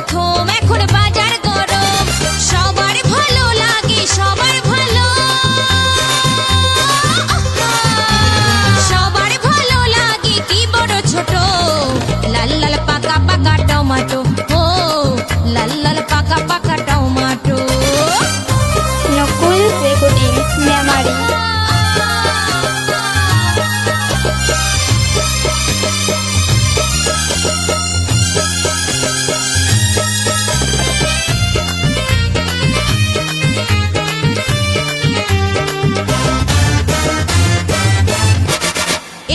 প্রথম, এখন বাজার গরম। সবার ভালো লাগে, সবার ভালো, সবার ভালো লাগে, কি বড় ছোট। লাল লাল পাকা পাকা টমেটো, ও লাল লাল পাকা পাকা টমেটো। নকুল রেকর্ডিং মেমারি।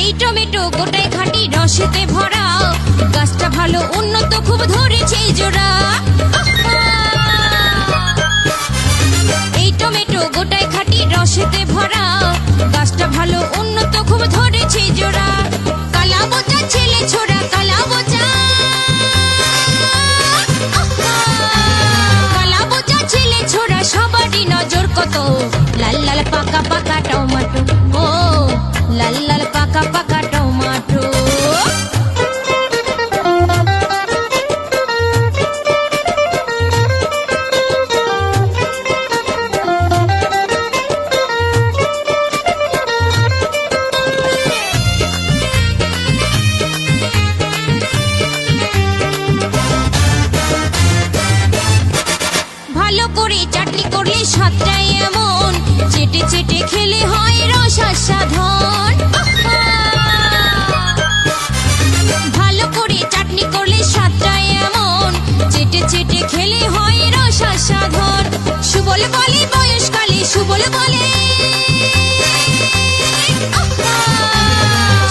এই টমেটো গোটায় খাঁটি রসেতে ভরা, গাছটা ভালো উন্নত, খুব ধরেছে জোড়া। এই টমেটো গোটায় খাঁটি রসেতে ভরা, গাছটা ভালো উন্নত, খুব ধরেছে জোড়া। কালা বোচা ছেলে ছোড়া, কালা বোচা, কালা বোচা ছেলে ছোড়া, সবারই নজর কত। লাল লাল পাকা পাকা টমেটো, ও লাল লাল পাকা পাকা টমেটো। ভালো করে চাটনি করলে স্বাদটাই এমন, চেটে চেটে খেলে হয় রস আস্বাদন। ভালো করে চাটনি করলে স্বাদটাই এমন, চেটে চেটে খেলে হয় রস আস্বাদন। সুবল বলে বয়সকালে, সুবল বলে,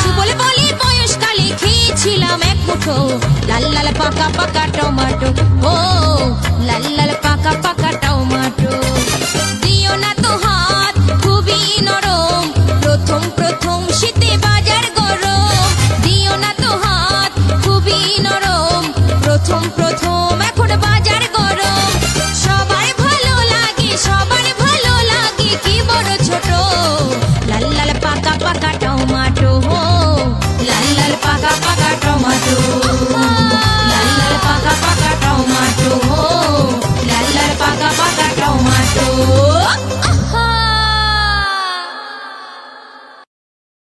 সুবল বলে বয়সকালে খেয়েছিলাম এক মুঠো। লাল লাল পাকা পাকা টমেটো, ও লাল লাল পাকা পাকা টমেটো। দিও না তো হাত, খুবই নরম, প্রথম প্রথম শীতে বাজার গরম। দিও না তো হাত, খুবই নরম, প্রথম প্রথম